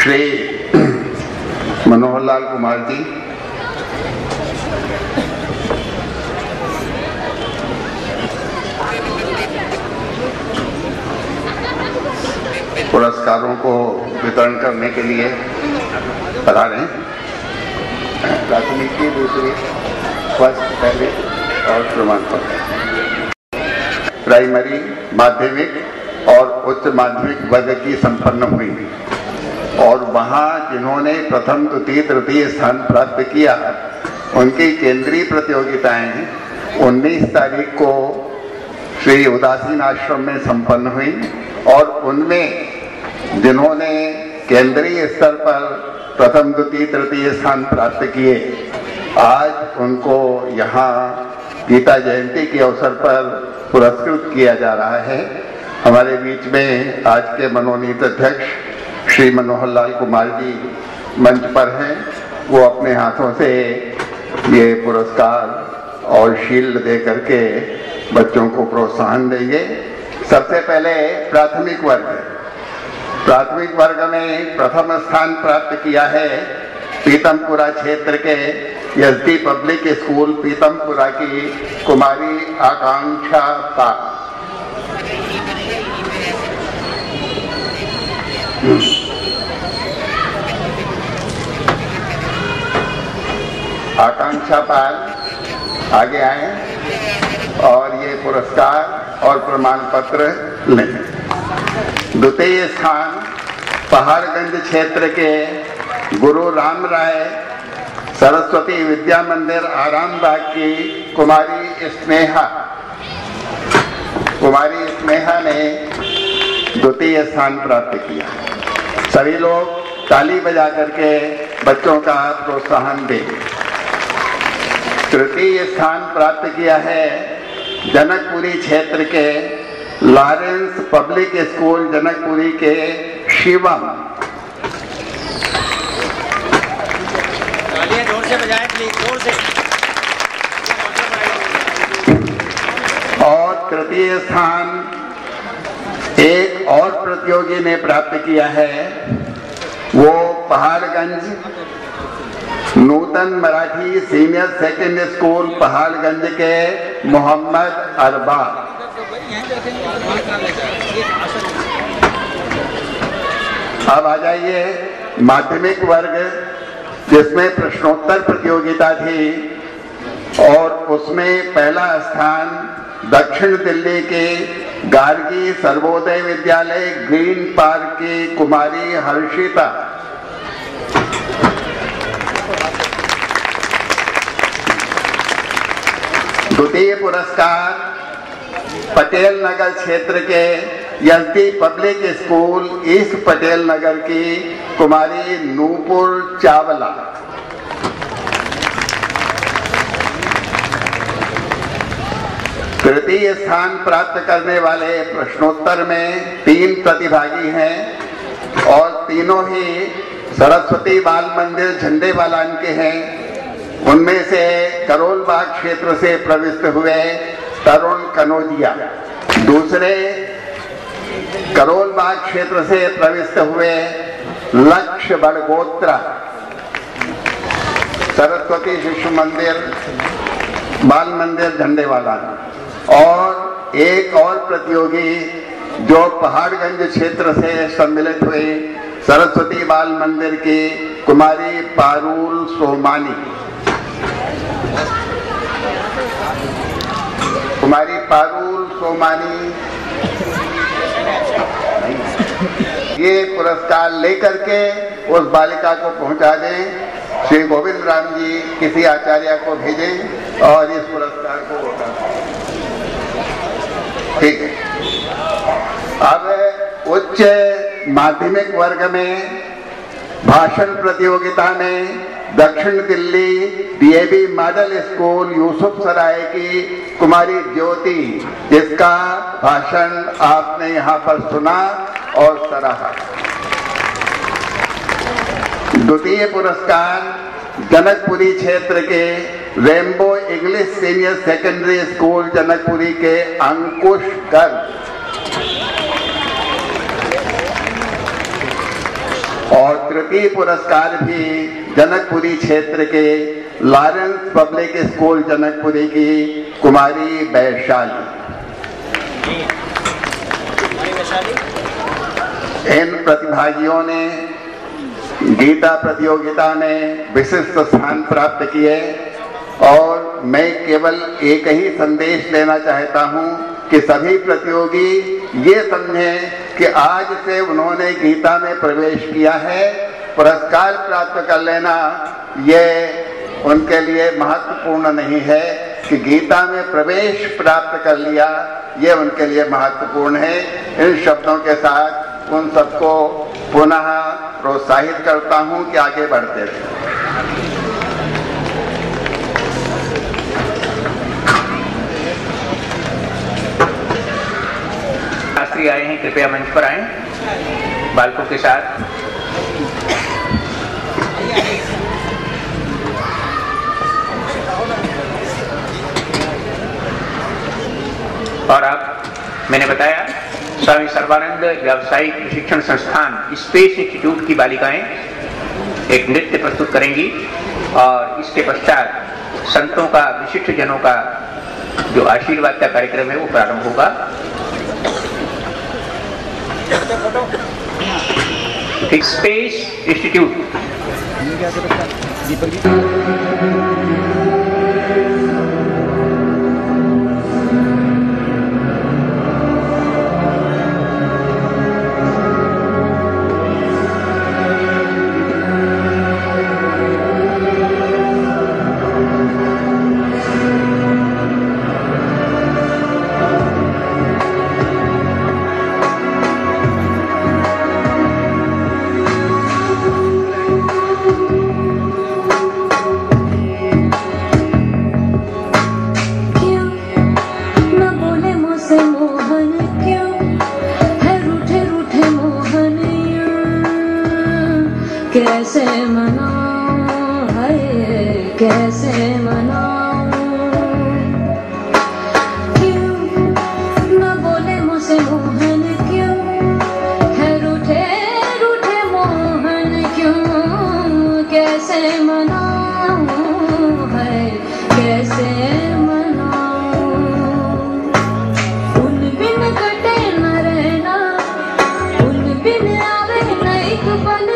श्री मनोहर लाल कुमार जी, पुरस्कारों को वितरण करने के लिए पधारे हैं। प्राथमिक की दूसरी, फर्स्ट, पहले और प्रमाण पत्र। प्राइमरी, माध्यमिक और उच्च माध्यमिक वर्ग की संपन्न हुई और वहाँ जिन्होंने प्रथम, द्वितीय, तृतीय स्थान प्राप्त किया उनकी केंद्रीय प्रतियोगिताएं 19 तारीख को श्री उदासीन आश्रम में संपन्न हुई और उनमें जिन्होंने केंद्रीय स्तर पर प्रथम, द्वितीय, तृतीय स्थान प्राप्त किए, आज उनको यहाँ गीता जयंती के अवसर पर पुरस्कृत किया जा रहा है। हमारे बीच में आज के मनोनीत अध्यक्ष श्री मनोहर लाल कुमार जी मंच पर हैं। वो अपने हाथों से ये पुरस्कार और शील्ड दे करके बच्चों को प्रोत्साहन देंगे। सबसे पहले प्राथमिक वर्ग में प्रथम स्थान प्राप्त किया है पीतमपुरा क्षेत्र के एसडी पब्लिक स्कूल पीतमपुरा की कुमारी आकांक्षा पाल। आकांक्षा पाल आगे आए और ये पुरस्कार और प्रमाण पत्र लें। द्वितीय स्थान पहाड़गंज क्षेत्र के गुरु राम राय सरस्वती विद्या मंदिर आरामबाग की कुमारी स्नेहा ने द्वितीय स्थान प्राप्त किया। सभी लोग ताली बजा करके बच्चों का प्रोत्साहन दें। तृतीय स्थान प्राप्त किया है जनकपुरी क्षेत्र के लॉरेंस पब्लिक स्कूल जनकपुरी के शिवम। जोर से बजाएं प्लीज, जोर से। और तृतीय स्थान एक और प्रतियोगी ने प्राप्त किया है, वो Paharganj Nutan Marathi senior secondary school Paharganj के मोहम्मद अरबाज। अब आ जाइए माध्यमिक वर्ग, जिसमें प्रश्नोत्तर प्रतियोगिता थी और उसमें पहला स्थान दक्षिण दिल्ली के गार्गी सर्वोदय विद्यालय ग्रीन पार्क की कुमारी हर्षिता। द्वितीय पुरस्कार पटेल नगर क्षेत्र के SD public school east Patel Nagar की कुमारी नूपुर चावला। तृतीय स्थान प्राप्त करने वाले प्रश्नोत्तर में 3 प्रतिभागी हैं और तीनों ही सरस्वती बाल मंदिर झंडेवालान के हैं। उनमें से करोल बाग क्षेत्र से प्रविष्ट हुए तरुण कनौजिया, दूसरे करोल बाग क्षेत्र से प्रविष्ट हुए लक्ष्य बड़गोत्रा सरस्वती शिशु मंदिर बाल मंदिर झंडेवाला, और एक और प्रतियोगी जो पहाड़गंज क्षेत्र से सम्मिलित हुए सरस्वती बाल मंदिर की कुमारी पारुल सोमानी। कुमारी पारुल सोमानी ये पुरस्कार लेकर के उस बालिका को पहुंचा दें। श्री गोविंद राम जी किसी आचार्य को भेजें और इस पुरस्कार को उठा। ठीक है। अब उच्च माध्यमिक वर्ग में भाषण प्रतियोगिता में दक्षिण Delhi DAV model school Yusuf Sarai की कुमारी ज्योति, जिसका भाषण आपने यहाँ पर सुना और सराहा। द्वितीय पुरस्कार जनकपुरी क्षेत्र के rainbow English senior secondary school Janakpuri के अंकुश गर्ग और तृतीय पुरस्कार भी जनकपुरी क्षेत्र के लॉरेंस पब्लिक स्कूल जनकपुरी की कुमारी वैशाली। इन प्रतिभागियों ने गीता प्रतियोगिता में विशिष्ट स्थान प्राप्त किए और मैं केवल एक ही संदेश देना चाहता हूं कि सभी प्रतियोगी ये समझें कि आज से उन्होंने गीता में प्रवेश किया है, पुरस्कार प्राप्त कर लेना ये उनके लिए महत्वपूर्ण नहीं है कि गीता में प्रवेश प्राप्त कर लिया, ये उनके लिए महत्वपूर्ण है। इन शब्दों के साथ उन सबको पुनः प्रोत्साहित करता हूं कि आगे बढ़ते रहें। शास्त्री आए हैं, कृपया मंच पर आएं बालकों के साथ। और अब मैंने बताया स्वामी सर्वानंद व्यावसायिक प्रशिक्षण संस्थान स्पेस इंस्टीट्यूट की बालिकाएं एक नृत्य प्रस्तुत करेंगी और इसके पश्चात संतों का, विशिष्ट जनों का जो आशीर्वाद का कार्यक्रम है वो प्रारंभ होगा। स्पेस इंस्टीट्यूट कैसे मनाऊं, हाय कैसे मनाऊं, क्यों न बोले मुझसे मोहन, क्यों है रूठे रूठे मोहन, क्यों कैसे मनाऊं, हाय कैसे मनाऊं, उन बिन कटे न रहना, उन बिन आवे न एक पल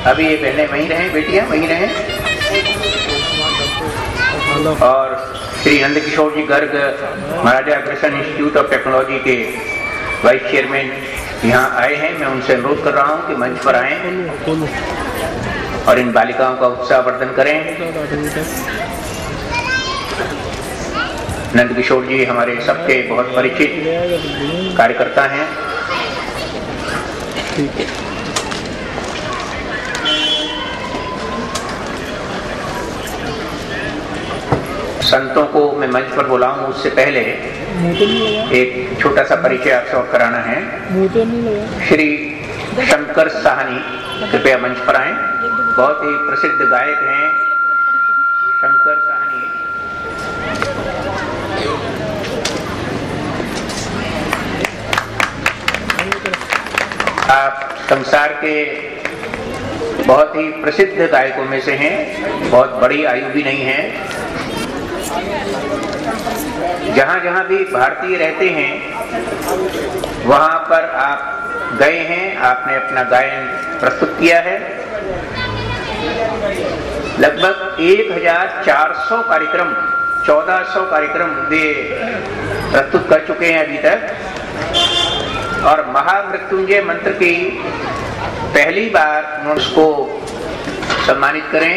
अभी ये बहनें वहीं रहें, बेटियां वहीं रहें। और श्री नंद किशोर जी Garg Maharaja Agrasen institute of technology के वाइस चेयरमैन यहाँ आए हैं। मैं उनसे अनुरोध कर रहा हूँ कि मंच पर आएं और इन बालिकाओं का उत्साहवर्धन करें। नंद किशोर जी हमारे सबके बहुत परिचित कार्यकर्ता हैं। संतों को मैं मंच पर बुलाऊं उससे पहले एक छोटा सा परिचय आपसे और कराना है। श्री शंकर साहनी कृपया मंच पर आएं। बहुत ही प्रसिद्ध गायक हैं शंकर साहनी। आप संसार के बहुत ही प्रसिद्ध गायकों में से हैं, बहुत बड़ी आयु भी नहीं है। जहां जहां भी भारतीय रहते हैं वहां पर आप गए हैं, आपने अपना गायन प्रस्तुत किया है। लगभग 1400 कार्यक्रम, 1400 कार्यक्रम वे प्रस्तुत कर चुके हैं अभी तक। और महामृत्युंजय मंत्र की पहली बार उसको सम्मानित करें।